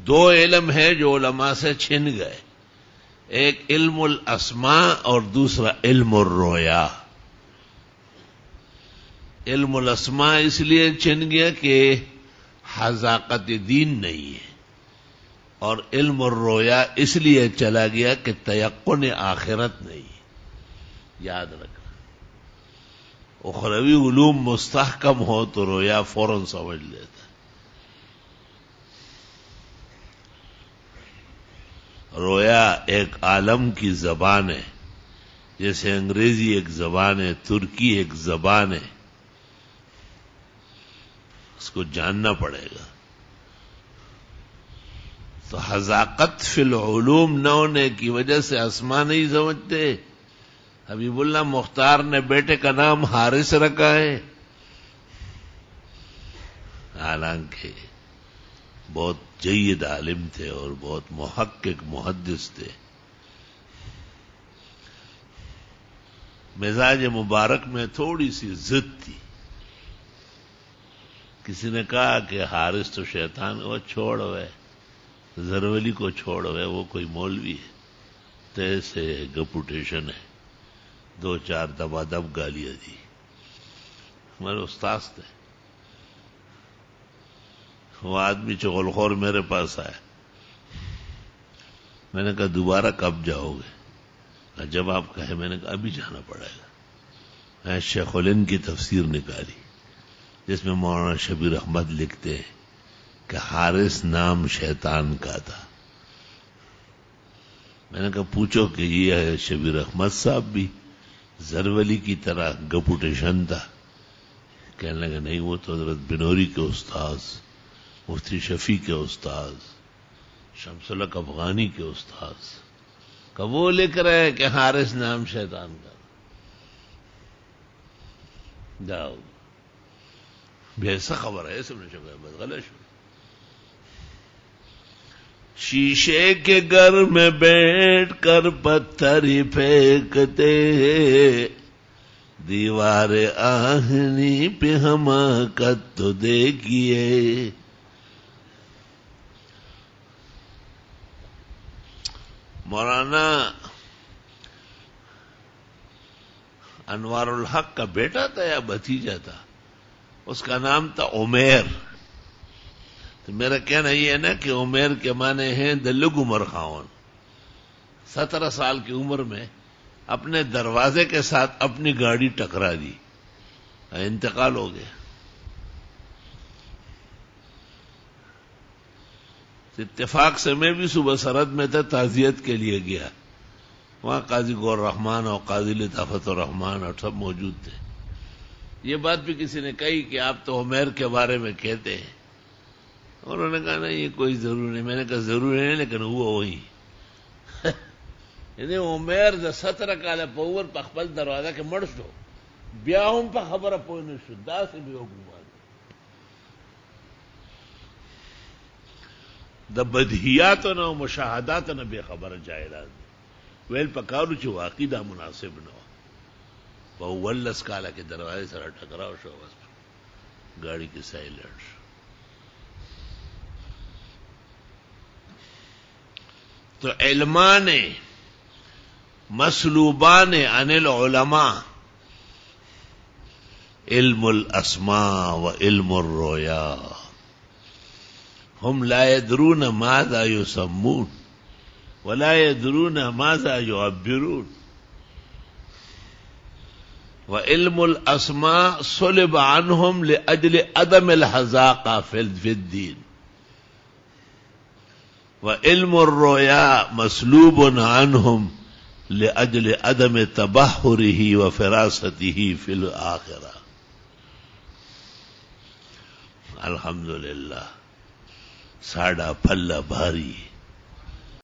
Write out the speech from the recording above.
دو علم ہے جو علماء سے چھن گئے، ایک علم الاسماء اور دوسرا علم الرؤیا۔ علم الاسماء اس لیے چھن گیا کہ حذاقت دین نہیں ہے، اور علم الرؤیا اس لیے چلا گیا کہ تیقن آخرت نہیں ہے۔ یاد رکھنا، اخروی علوم مستحکم ہو تو رویا فوراً سمجھ لیتا۔ رویا ایک عالم کی زبان ہے، جیسے انگریزی ایک زبان ہے، ترکی ایک زبان ہے، اس کو جاننا پڑے گا۔ تو حذاقت فی العلوم نہ ہونے کی وجہ سے اسما نہیں سمجھتے۔ حبیب اللہ مختار نے بیٹے کا نام حارث رکھا ہے، حالانکہ بہت جید عالم تھے اور بہت محقق محدث تھے۔ مزاج مبارک میں تھوڑی سی ضد تھی۔ کسی نے کہا کہ حارث تو شیطان، وہ چھوڑ ہوئے، زرولی کو چھوڑ ہوئے، وہ کوئی مولوی ہے، تیسے گپوٹیشن ہے، دو چار دبا دب گالیاں دی۔ ہمارے استاذ تھے، وہ آدمی چغل خور میرے پاس آیا، میں نے کہا دوبارہ کب جاؤ گے؟ جب آپ کہے۔ میں نے کہا ابھی جانا پڑے گا۔ میں شیخ الہند کی تفسیر نکالی جس میں مولانا شبیر احمد لکھتے ہیں کہ حارث نام شیطان کا تھا۔ میں نے کہا پوچھو کہ یہ ہے شبیر احمد صاحب بھی زرولی کی طرح گپوٹیشن تھا؟ کہنے لگا نہیں، وہ تو حضرت بنوری کے استاذ، مفتی شفیع کے استاذ، شمس الحق افغانی کے استاذ کا وہ لکھ رہے ہیں کہ حارث نام شیطان کا۔ جاؤ بھی ایسا خبر ہے، سب نے شکر بس غلط شو۔ شیشے کے گھر میں بیٹھ کر پتھر ہی پھینکتے، دیوار آہنی پہ حماقت تو دیکھیے۔ مولانا انوار الحق کا بیٹا تھا یا بھتیجا تھا، اس کا نام تھا عمیر۔ تو میرا کہنا یہ ہے نا کہ عمیر کے معنی ہیں دلگ عمر خاون۔ 17 سال کی عمر میں اپنے دروازے کے ساتھ اپنی گاڑی ٹکرا دی، انتقال ہو گیا۔ اتفاق سے میں بھی صبح سرحد میں تھا، تعزیت کے لیے گیا، وہاں قاضی گور رحمان اور قاضی لطافت الرحمان اور سب موجود تھے۔ یہ بات بھی کسی نے کہی کہ آپ تو عمیر کے بارے میں کہتے ہیں، اور انہوں نے کہا نہیں یہ کوئی ضروری نہیں۔ میں نے کہا ضروری نہیں لیکن ہوا وہی یعنی عمیر د 17 کاله په عمر په خپل دروازه کې مړ شو، بیا هم په خبره پوه نه شو، داسې به وګومان د بدیهیاتو نه او مشاهداتو نه بې خبره جاهلان ویل پکارو چې واقعي دا مناسب نه و۔ په 19 کاله کې دروازې سره ټکراو شو، بس گاڑی کې سایلنٹ شو۔ تو علمان مسلوبان عن العلماء علم الاسماء و علم الرؤیا، هم لا يدرون ماذا يسمون ولا يدرون ماذا يعبرون، وعلم الاسماء صلب عنهم لاجل عدم الحذاقة في الدين، وعلم الرؤيا مسلوب عنهم لأجل عدم تبحره وفراسته في الآخرة۔ الحمدللہ ساڑا پھلا بھاری